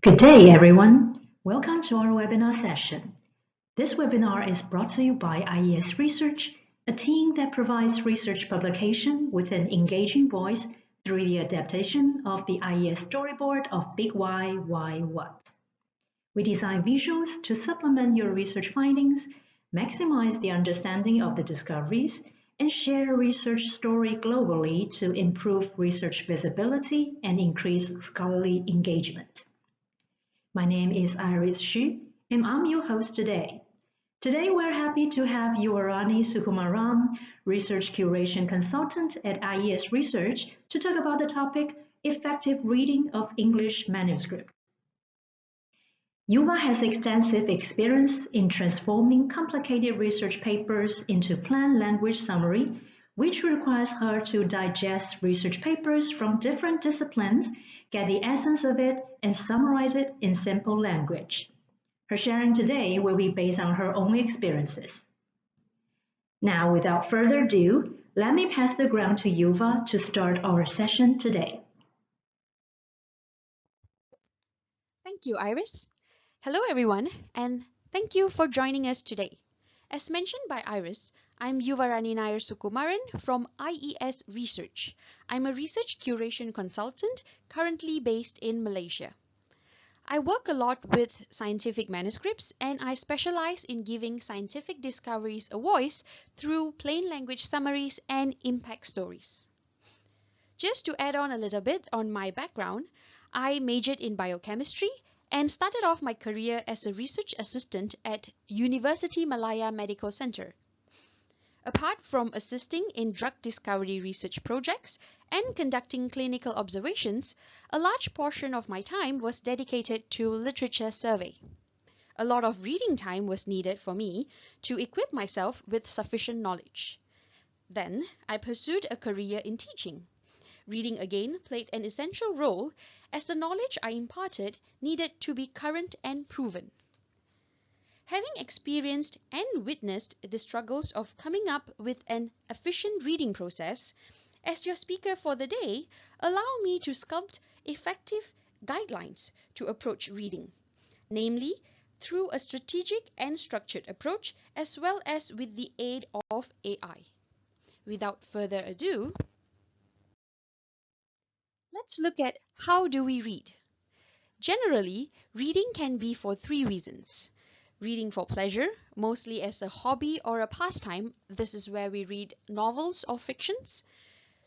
Good day, everyone. Welcome to our webinar session. This webinar is brought to you by IES Research, a team that provides research publication with an engaging voice through the adaptation of the IES storyboard of Big Why, What. We design visuals to supplement your research findings, maximize the understanding of the discoveries, and share a research story globally to improve research visibility and increase scholarly engagement. My name is Iris Xu, and I'm your host today. Today, we're happy to have Yuvarani Sukumaran, Research Curation Consultant at IES Research, to talk about the topic Effective Reading of English Manuscript. Yuva has extensive experience in transforming complicated research papers into plain language summary, which requires her to digest research papers from different disciplines, get the essence of it, and summarize it in simple language. Her sharing today will be based on her own experiences. Now, without further ado, let me pass the ground to Yuva to start our session today. Thank you, Iris. Hello, everyone, and thank you for joining us today. As mentioned by Iris, I'm Yuvarani Nair Sukumaran from IES Research. I'm a research curation consultant currently based in Malaysia. I work a lot with scientific manuscripts, and I specialize in giving scientific discoveries a voice through plain language summaries and impact stories. Just to add on a little bit on my background, I majored in biochemistry and started off my career as a research assistant at University Malaya Medical Center. Apart from assisting in drug discovery research projects and conducting clinical observations, a large portion of my time was dedicated to literature survey. A lot of reading time was needed for me to equip myself with sufficient knowledge. Then I pursued a career in teaching. Reading again played an essential role as the knowledge I imparted needed to be current and proven. Having experienced and witnessed the struggles of coming up with an efficient reading process, as your speaker for the day, allow me to sculpt effective guidelines to approach reading, namely through a strategic and structured approach as well as with the aid of AI. Without further ado, let's look at how do we read. Generally, reading can be for three reasons. Reading for pleasure, mostly as a hobby or a pastime. This is where we read novels or fictions.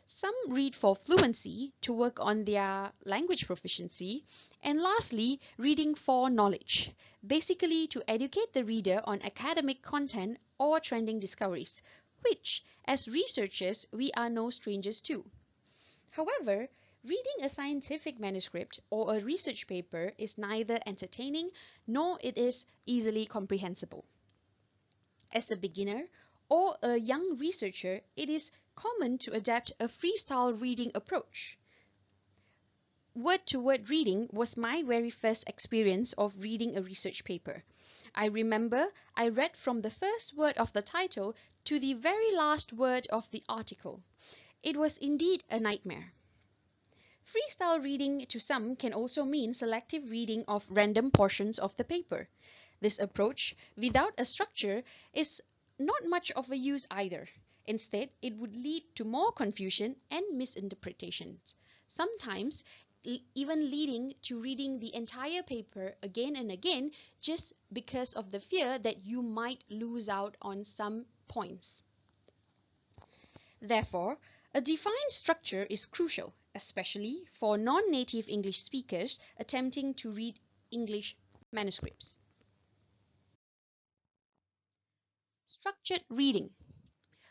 Some read for fluency, to work on their language proficiency. And lastly, reading for knowledge, basically to educate the reader on academic content or trending discoveries, which, as researchers, we are no strangers to. However, reading a scientific manuscript or a research paper is neither entertaining nor it is easily comprehensible. As a beginner or a young researcher, it is common to adapt a freestyle reading approach. Word-to-word reading was my very first experience of reading a research paper. I remember I read from the first word of the title to the very last word of the article. It was indeed a nightmare. Freestyle reading to some can also mean selective reading of random portions of the paper. This approach, without a structure, is not much of a use either. Instead, it would lead to more confusion and misinterpretations, sometimes even leading to reading the entire paper again and again just because of the fear that you might lose out on some points. Therefore, a defined structure is crucial, especially for non-native English speakers attempting to read English manuscripts. Structured reading.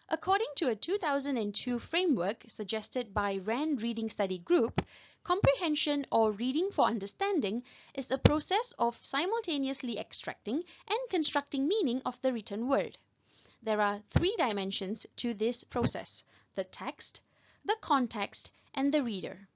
According to a 2002 framework suggested by RAND Reading Study Group, comprehension or reading for understanding is a process of simultaneously extracting and constructing meaning of the written word. There are three dimensions to this process: the text, the context, and the reader.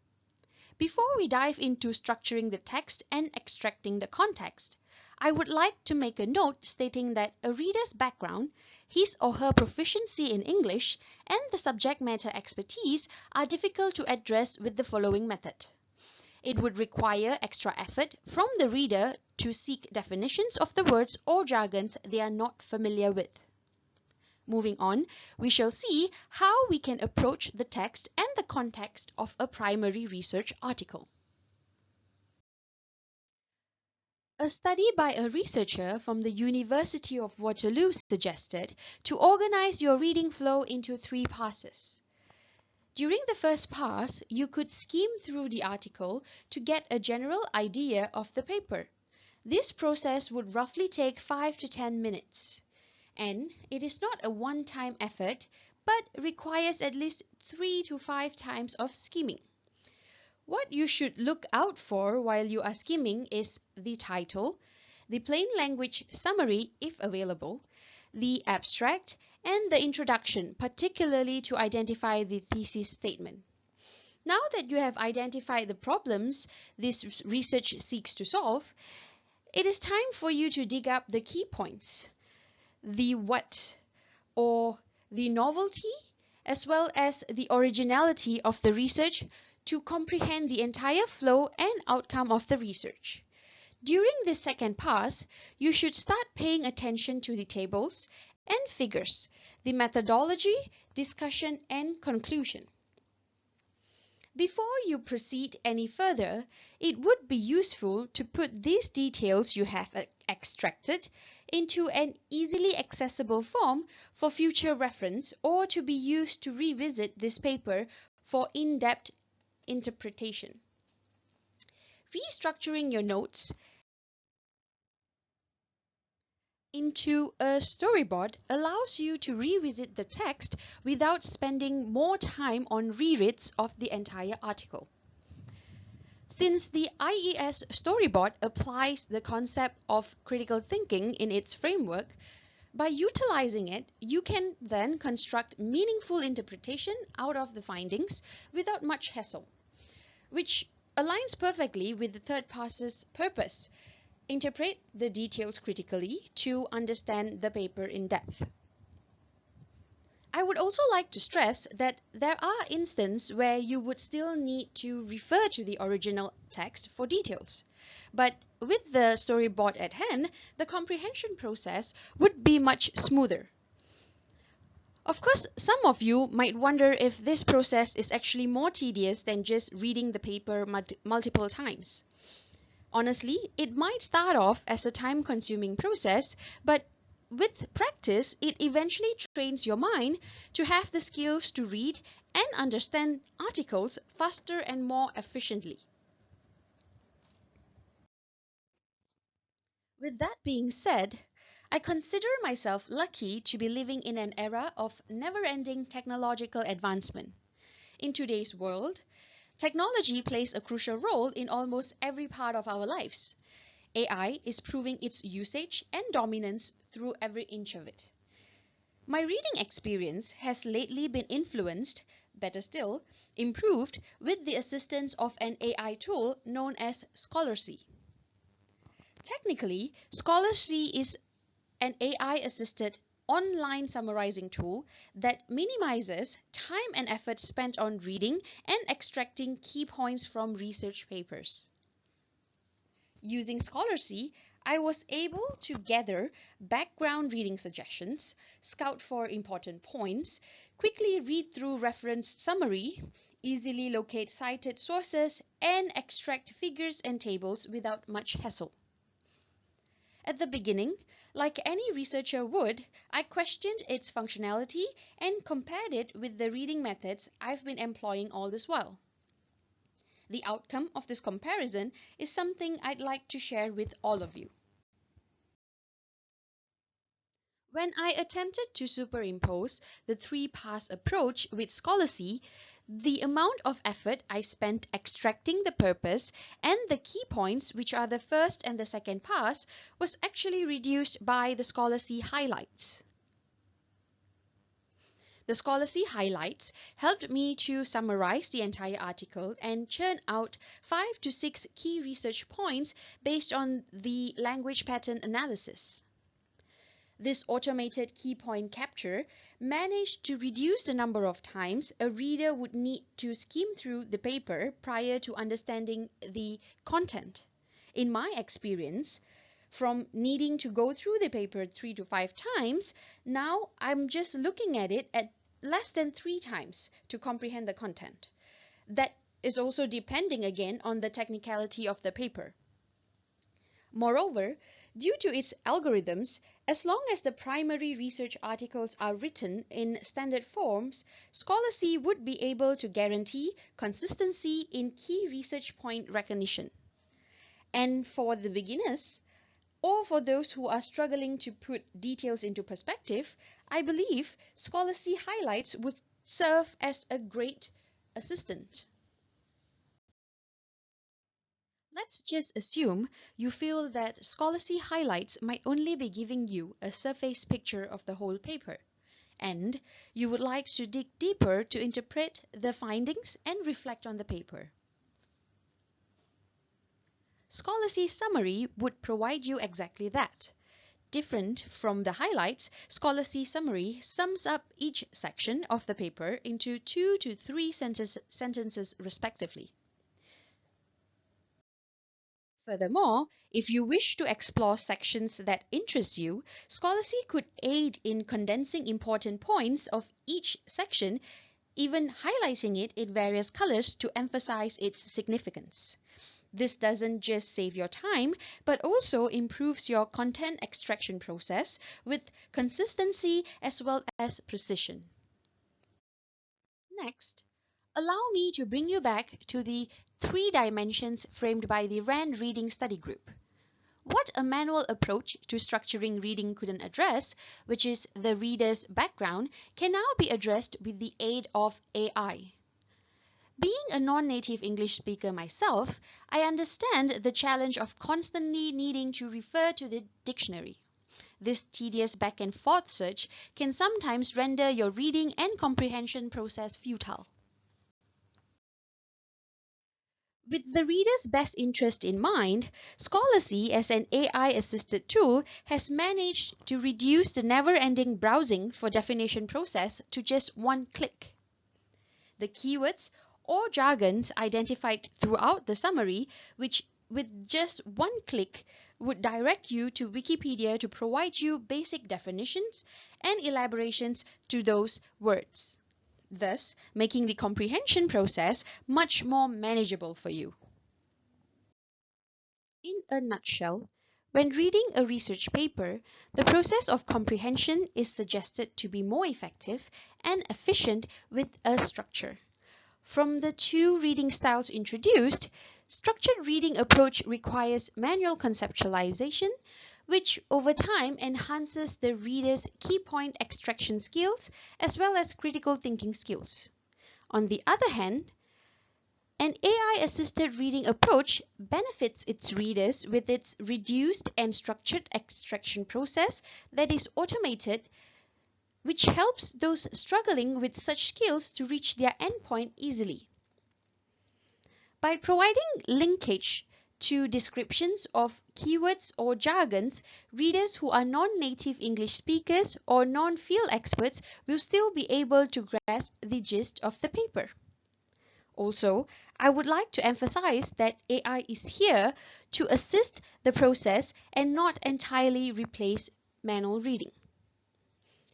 Before we dive into structuring the text and extracting the context, I would like to make a note stating that a reader's background, his or her proficiency in English, and the subject matter expertise are difficult to address with the following method. It would require extra effort from the reader to seek definitions of the words or jargons they are not familiar with. Moving on, we shall see how we can approach the text and the context of a primary research article. A study by a researcher from the University of Waterloo suggested to organize your reading flow into 3 passes. During the first pass, you could skim through the article to get a general idea of the paper. This process would roughly take 5 to 10 minutes. And it is not a one-time effort, but requires at least 3 to 5 times of skimming. What you should look out for while you are skimming is the title, the plain language summary if available, the abstract, and the introduction, particularly to identify the thesis statement. Now that you have identified the problems this research seeks to solve, it is time for you to dig up the key points, the what, or the novelty, as well as the originality of the research to comprehend the entire flow and outcome of the research. During this second pass, you should start paying attention to the tables and figures, the methodology, discussion, and conclusion. Before you proceed any further, it would be useful to put these details you have extracted into an easily accessible form for future reference or to be used to revisit this paper for in-depth interpretation. Restructuring your notes into a storyboard allows you to revisit the text without spending more time on rereads of the entire article. Since the IES storyboard applies the concept of critical thinking in its framework, by utilizing it, you can then construct meaningful interpretation out of the findings without much hassle, which aligns perfectly with the third pass's purpose: interpret the details critically to understand the paper in depth. I would also like to stress that there are instances where you would still need to refer to the original text for details. But with the storyboard at hand, the comprehension process would be much smoother. Of course, some of you might wonder if this process is actually more tedious than just reading the paper multiple times. Honestly, it might start off as a time-consuming process, but with practice, it eventually trains your mind to have the skills to read and understand articles faster and more efficiently. With that being said, I consider myself lucky to be living in an era of never-ending technological advancement. In today's world, technology plays a crucial role in almost every part of our lives. AI is proving its usage and dominance through every inch of it. My reading experience has lately been influenced, better still, improved with the assistance of an AI tool known as Scholarcy. Technically, Scholarcy is an AI-assisted online summarizing tool that minimizes time and effort spent on reading and extracting key points from research papers. Using Scholarcy, I was able to gather background reading suggestions, scout for important points, quickly read through referenced summary, easily locate cited sources, and extract figures and tables without much hassle. At the beginning, like any researcher would, I questioned its functionality and compared it with the reading methods I've been employing all this while. The outcome of this comparison is something I'd like to share with all of you. When I attempted to superimpose the 3-pass approach with Scholarcy, the amount of effort I spent extracting the purpose and the key points, which are the first and the second pass, was actually reduced by the Scholarcy highlights. The Scholarcy highlights helped me to summarize the entire article and churn out 5 to 6 key research points based on the language pattern analysis. This automated key point capture managed to reduce the number of times a reader would need to skim through the paper prior to understanding the content. In my experience, from needing to go through the paper 3 to 5 times, now I'm just looking at it at less than 3 times to comprehend the content. That is also depending again on the technicality of the paper. Moreover, due to its algorithms, as long as the primary research articles are written in standard forms, Scholasy would be able to guarantee consistency in key research point recognition. And for the beginners, or for those who are struggling to put details into perspective, I believe Scholasy Highlights would serve as a great assistant. Let's just assume you feel that Scholasy Highlights might only be giving you a surface picture of the whole paper, and you would like to dig deeper to interpret the findings and reflect on the paper. Scholasy Summary would provide you exactly that. Different from the highlights, Scholasy Summary sums up each section of the paper into 2 to 3 sentences respectively. Furthermore, if you wish to explore sections that interest you, Scholasy could aid in condensing important points of each section, even highlighting it in various colors to emphasize its significance. This doesn't just save your time, but also improves your content extraction process with consistency as well as precision. Next, allow me to bring you back to the 3 dimensions framed by the RAND Reading Study Group. What a manual approach to structuring reading couldn't address, which is the reader's background, can now be addressed with the aid of AI. Being a non-native English speaker myself, I understand the challenge of constantly needing to refer to the dictionary. This tedious back and forth search can sometimes render your reading and comprehension process futile. With the reader's best interest in mind, Scholasy as an AI-assisted tool has managed to reduce the never-ending browsing for definition process to just one click. The keywords or jargons identified throughout the summary, which with just one click would direct you to Wikipedia to provide you basic definitions and elaborations to those words, thus making the comprehension process much more manageable for you. In a nutshell, when reading a research paper, the process of comprehension is suggested to be more effective and efficient with a structure. From the 2 reading styles introduced, structured reading approach requires manual conceptualization, which over time enhances the reader's key point extraction skills as well as critical thinking skills. On the other hand, an AI-assisted reading approach benefits its readers with its reduced and structured extraction process that is automated, which helps those struggling with such skills to reach their endpoint easily. By providing linkage to descriptions of keywords or jargons, readers who are non-native English speakers or non-field experts will still be able to grasp the gist of the paper. Also, I would like to emphasize that AI is here to assist the process and not entirely replace manual reading.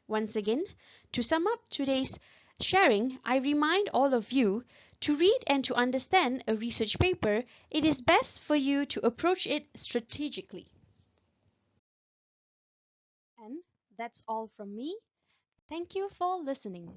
Once again, to sum up today's sharing, I remind all of you to read and to understand a research paper, it is best for you to approach it strategically. And that's all from me. Thank you for listening.